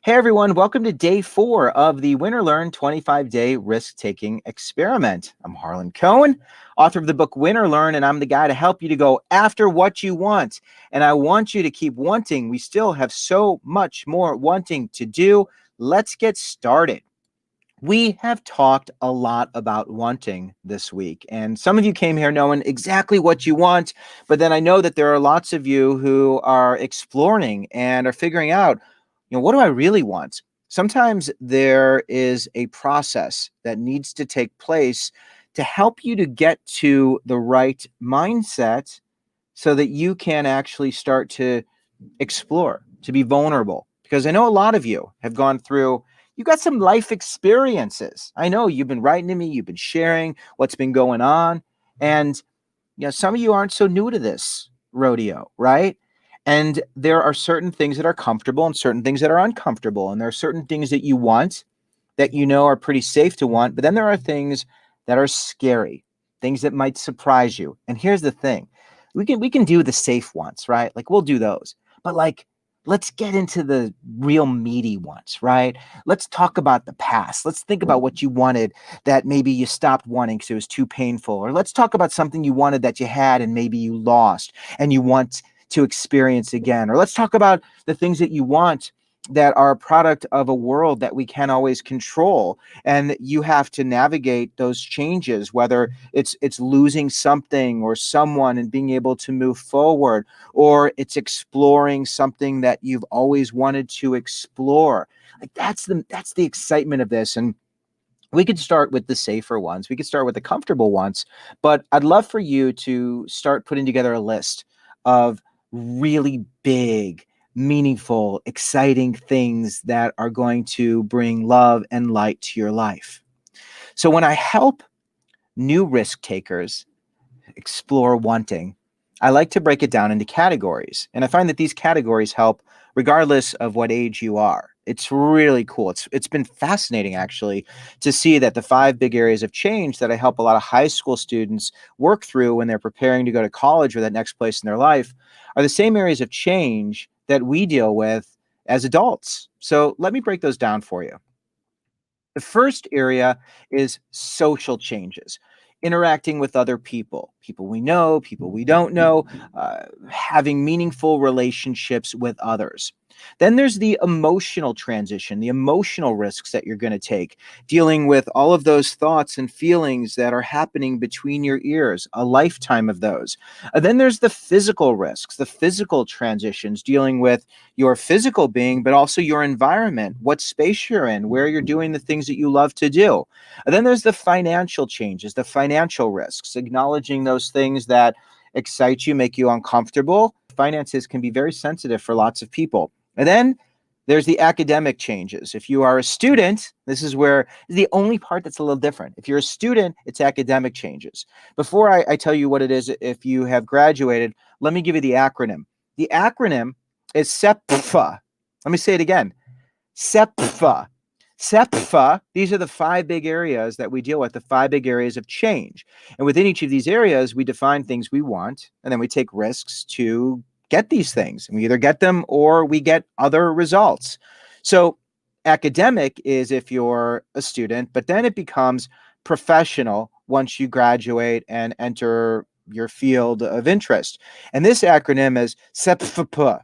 Hey everyone, welcome to day 4 of the Win or Learn 25-day risk-taking experiment. I'm Harlan Cohen, author of the book Win or Learn, and I'm the guy to help you to go after what you want. And I want you to keep wanting. We still have so much more wanting to do. Let's get started. We have talked a lot about wanting this week, and some of you came here knowing exactly what you want, but then I know that there are lots of you who are exploring and are figuring out, what do I really want? Sometimes there is a process that needs to take place to help you to get to the right mindset so that you can actually start to explore, to be vulnerable. Because I know a lot of you have gone through, you've got some life experiences. I know you've been writing to me, you've been sharing what's been going on. And some of you aren't so new to this rodeo, right? And there are certain things that are comfortable and certain things that are uncomfortable. And there are certain things that you want that you know are pretty safe to want. But then there are things that are scary, things that might surprise you. And here's the thing. We can do the safe ones, right? Like we'll do those. But let's get into the real meaty ones, right? Let's talk about the past. Let's think about what you wanted that maybe you stopped wanting because it was too painful. Or let's talk about something you wanted that you had and maybe you lost and you want to experience again. Or let's talk about the things that you want that are a product of a world that we can't always control, and you have to navigate those changes, whether it's losing something or someone and being able to move forward, or it's exploring something that you've always wanted to explore. Like that's the excitement of this. And we could start with the safer ones, we could start with the comfortable ones, but I'd love for you to start putting together a list of really big, meaningful, exciting things that are going to bring love and light to your life. So when I help new risk takers explore wanting, I like to break it down into categories. And I find that these categories help regardless of what age you are. It's really cool. It's been fascinating actually to see that the 5 big areas of change that I help a lot of high school students work through when they're preparing to go to college or that next place in their life are the same areas of change that we deal with as adults. So let me break those down for you. The first area is social changes, interacting with other people, people we know, people we don't know, having meaningful relationships with others. Then there's the emotional transition, the emotional risks that you're going to take, dealing with all of those thoughts and feelings that are happening between your ears, a lifetime of those. Then there's the physical risks, the physical transitions, dealing with your physical being, but also your environment, what space you're in, where you're doing the things that you love to do. And then there's the financial changes, the financial risks, acknowledging those things that excite you, make you uncomfortable. Finances can be very sensitive for lots of people. And then there's the academic changes. If you are a student, this is the only part that's a little different. If you're a student, it's academic changes. Before I tell you what it is, if you have graduated, let me give you the acronym. The acronym is SEPFA. Let me say it again. SEPFA. SEPFA, these are the 5 big areas that we deal with, the 5 big areas of change. And within each of these areas, we define things we want, and then we take risks to get these things. And we either get them or we get other results. So academic is if you're a student, but then it becomes professional once you graduate and enter your field of interest. And this acronym is SEPFA.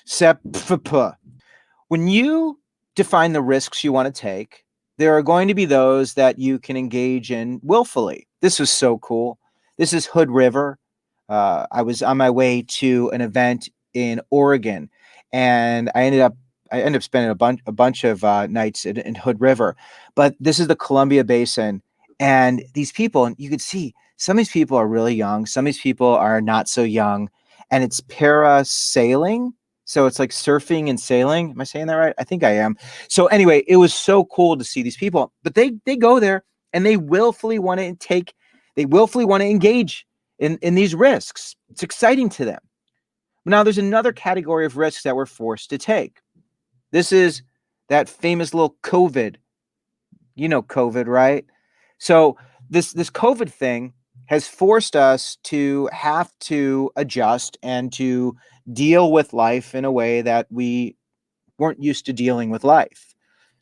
SEPFA. When you define the risks you want to take, there are going to be those that you can engage in willfully. This was so cool. This is Hood River. I was on my way to an event in Oregon, and I ended up spending a bunch of nights in Hood River. But this is the Columbia Basin, and these people, and you could see some of these people are really young, some of these people are not so young, and it's parasailing. So it's like surfing and sailing. Am I saying that right? I think I am. So anyway, it was so cool to see these people, but they go there and they willfully want to engage in these risks. It's exciting to them. Now there's another category of risks that we're forced to take. This is that famous little COVID. You know COVID, right? So this COVID thing has forced us to have to adjust and to deal with life in a way that we weren't used to dealing with life.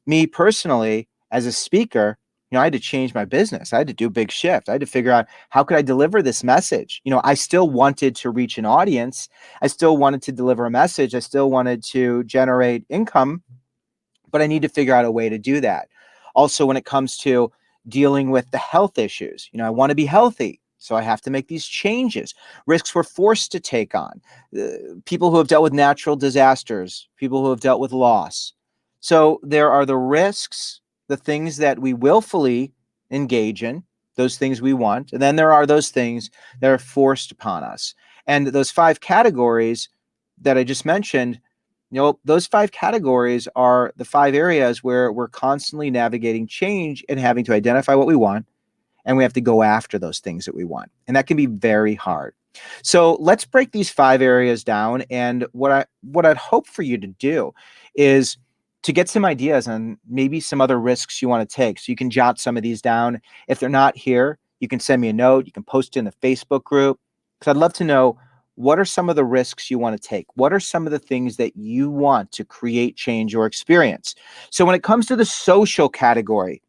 Me personally, as a speaker, I had to change my business. I had to do a big shift. I had to figure out, how could I deliver this message? I still wanted to reach an audience. I still wanted to deliver a message. I still wanted to generate income, but I need to figure out a way to do that. Also, when it comes to dealing with the health issues, I want to be healthy. So I have to make these changes. Risks we're forced to take on. People who have dealt with natural disasters, people who have dealt with loss. So there are the risks, the things that we willfully engage in, those things we want. And then there are those things that are forced upon us. And those 5 categories that I just mentioned, those 5 categories are the 5 areas where we're constantly navigating change and having to identify what we want, and we have to go after those things that we want. And that can be very hard. So let's break these 5 areas down. And what I'd hope for you to do is to get some ideas on maybe some other risks you want to take. So you can jot some of these down. If they're not here, you can send me a note. You can post it in the Facebook group, because I'd love to know, what are some of the risks you want to take? What are some of the things that you want to create change or experience? So when it comes to the social category,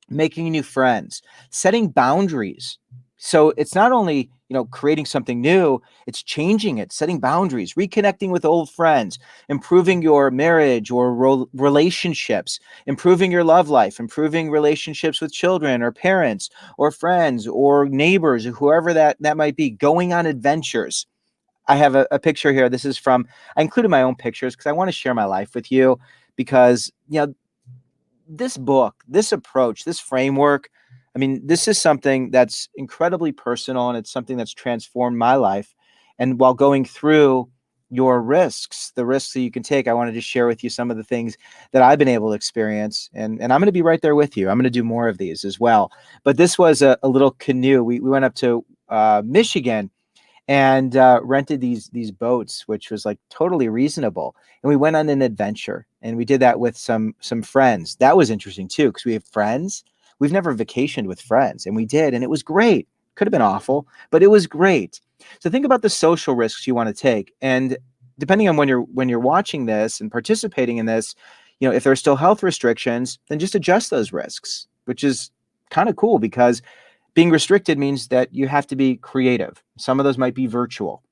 making new friends, setting boundaries. So it's not only, creating something new, it's changing it, setting boundaries, reconnecting with old friends, improving your marriage or relationships, improving your love life, improving relationships with children or parents or friends or neighbors or whoever that might be, going on adventures. I have a picture here. I included my own pictures because I want to share my life with you, because, this book, this approach, this framework, this is something that's incredibly personal, and it's something that's transformed my life. And while going through your risks, the risks that you can take, I wanted to share with you some of the things that I've been able to experience. And I'm going to be right there with you. I'm going to do more of these as well. But this was a little canoe. We went up to Michigan and rented these boats, which was like totally reasonable. And we went on an adventure, and we did that with some friends. That was interesting too, because we have friends. We've never vacationed with friends, and we did, and it was great. Could have been awful, but it was great. So think about the social risks you want to take, and depending on when you're watching this and participating in this, if there are still health restrictions, then just adjust those risks, which is kind of cool, because being restricted means that you have to be creative. Some of those might be virtual.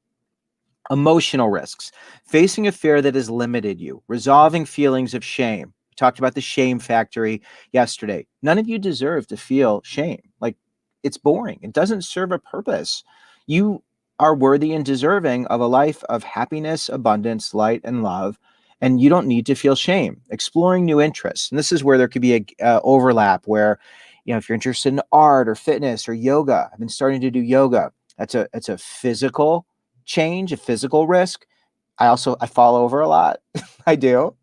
Emotional risks, facing a fear that has limited you, resolving feelings of shame. We talked about the shame factory yesterday. None of you deserve to feel shame. Like, it's boring. It doesn't serve a purpose. You are worthy and deserving of a life of happiness, abundance, light, and love. And you don't need to feel shame. Exploring new interests. And this is where there could be a overlap where, if you're interested in art or fitness or yoga, I've been starting to do yoga. That's a physical change, a physical risk. I fall over a lot. I do.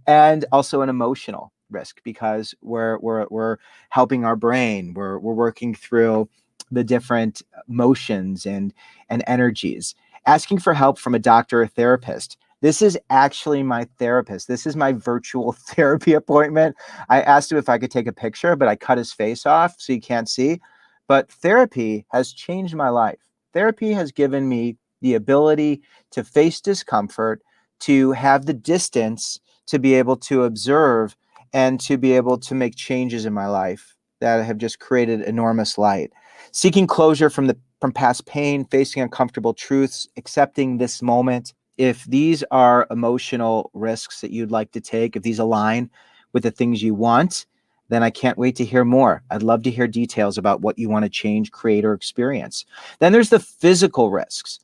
And also an emotional risk, because we're helping our brain. We're working through the different motions and energies. Asking for help from a doctor or therapist. This is actually my therapist. This is my virtual therapy appointment. I asked him if I could take a picture, but I cut his face off so you can't see. But therapy has changed my life. Therapy has given me the ability to face discomfort, to have the distance, to be able to observe, and to be able to make changes in my life that have just created enormous light. Seeking closure from past pain, facing uncomfortable truths, accepting this moment. If these are emotional risks that you'd like to take, if these align with the things you want, then I can't wait to hear more. I'd love to hear details about what you want to change, create, or experience. Then there's the physical risks.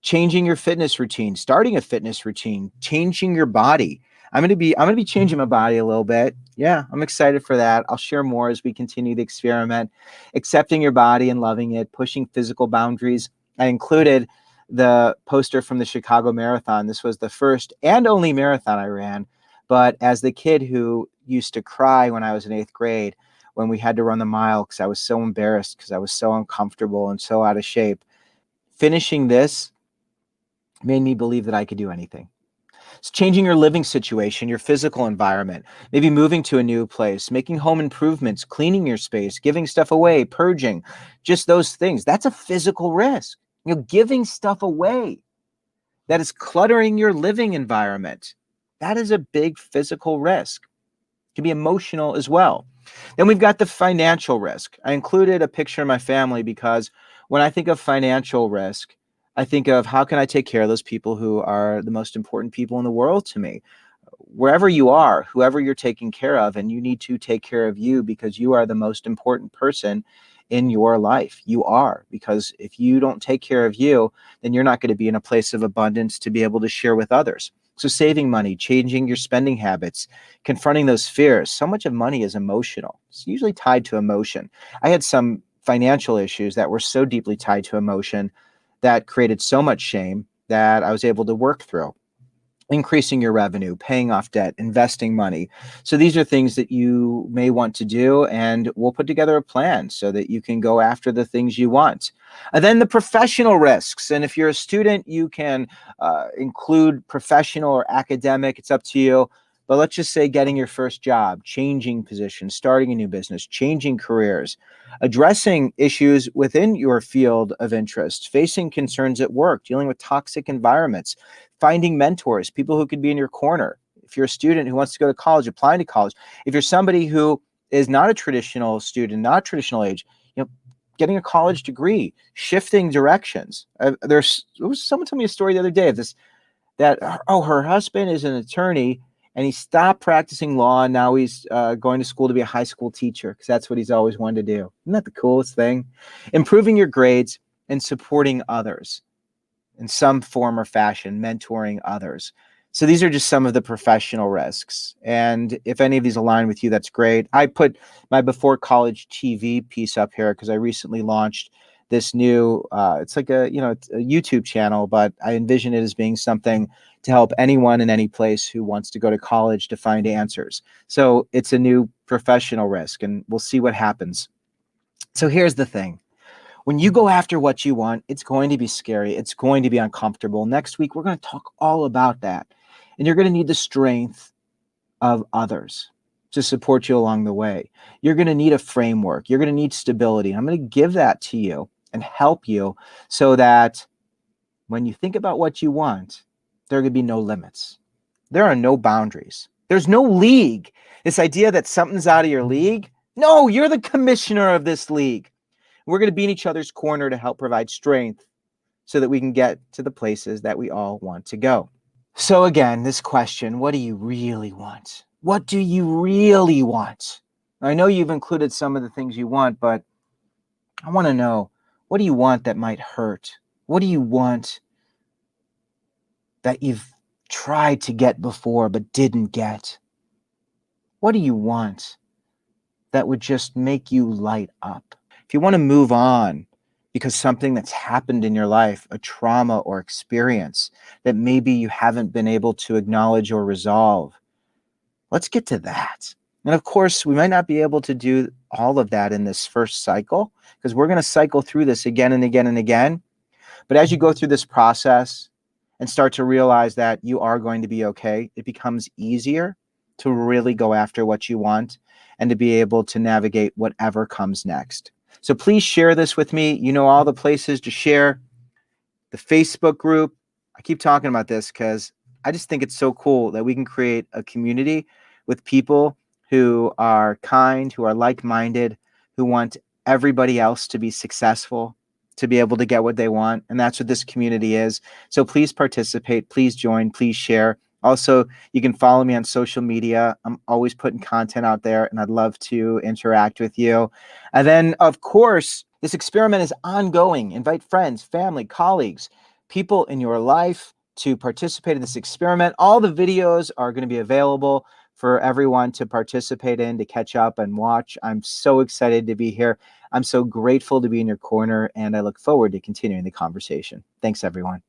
Changing your fitness routine, starting a fitness routine, changing your body. I'm going to be changing my body a little bit. Yeah, I'm excited for that. I'll share more as we continue the experiment. Accepting your body and loving it, pushing physical boundaries. I included the poster from the Chicago Marathon. This was the first and only marathon I ran. But as the kid who used to cry when I was in 8th grade, when we had to run the mile because I was so embarrassed, because I was so uncomfortable and so out of shape, finishing this made me believe that I could do anything. It's changing your living situation, your physical environment, maybe moving to a new place, making home improvements, cleaning your space, giving stuff away, purging, just those things. That's a physical risk. Giving stuff away that is cluttering your living environment. That is a big physical risk. It can be emotional as well. Then we've got the financial risk. I included a picture of my family because when I think of financial risk, I think of how can I take care of those people who are the most important people in the world to me. Wherever you are, whoever you're taking care of, and you need to take care of you because you are the most important person in your life. You are, because if you don't take care of you, then you're not going to be in a place of abundance to be able to share with others. So saving money, changing your spending habits, confronting those fears. So much of money is emotional. It's usually tied to emotion. I had some financial issues that were so deeply tied to emotion that created so much shame that I was able to work through. Increasing your revenue, paying off debt, investing money. So these are things that you may want to do, and we'll put together a plan so that you can go after the things you want. And then the professional risks. And if you're a student, you can include professional or academic. It's up to you. But let's just say getting your first job, changing positions, starting a new business, changing careers, addressing issues within your field of interest, facing concerns at work, dealing with toxic environments, finding mentors, people who could be in your corner. If you're a student who wants to go to college, applying to college. If you're somebody who is not a traditional student, not traditional age, getting a college degree, shifting directions. Someone told me a story the other day of this, that, her husband is an attorney and he stopped practicing law and now he's going to school to be a high school teacher because that's what he's always wanted to do. Isn't that the coolest thing? Improving your grades and supporting others in some form or fashion, mentoring others. So these are just some of the professional risks. And if any of these align with you, that's great. I put my before college TV piece up here because I recently launched this new, it's like it's a YouTube channel, but I envision it as being something to help anyone in any place who wants to go to college to find answers. So it's a new professional risk, and we'll see what happens. So here's the thing. When you go after what you want, it's going to be scary. It's going to be uncomfortable. Next week, we're going to talk all about that. And you're going to need the strength of others to support you along the way. You're going to need a framework. You're going to need stability. I'm going to give that to you and help you so that when you think about what you want, there are going to be no limits. There are no boundaries. There's no league. This idea that something's out of your league. No, you're the commissioner of this league. We're going to be in each other's corner to help provide strength so that we can get to the places that we all want to go. So again, this question, what do you really want? What do you really want? I know you've included some of the things you want, but I want to know, what do you want that might hurt? What do you want that you've tried to get before but didn't get? What do you want that would just make you light up? If you want to move on because something that's happened in your life, a trauma or experience that maybe you haven't been able to acknowledge or resolve, let's get to that. And of course, we might not be able to do all of that in this first cycle because we're going to cycle through this again and again and again. But as you go through this process and start to realize that you are going to be okay, it becomes easier to really go after what you want and to be able to navigate whatever comes next. So please share this with me. You know all the places to share. The Facebook group. I keep talking about this because I just think it's so cool that we can create a community with people who are kind, who are like-minded, who want everybody else to be successful, to be able to get what they want. And that's what this community is. So please participate, please join, please share. Also, you can follow me on social media. I'm always putting content out there, and I'd love to interact with you. And then, of course, this experiment is ongoing. Invite friends, family, colleagues, people in your life to participate in this experiment. All the videos are going to be available for everyone to participate in, to catch up and watch. I'm so excited to be here. I'm so grateful to be in your corner, and I look forward to continuing the conversation. Thanks, everyone.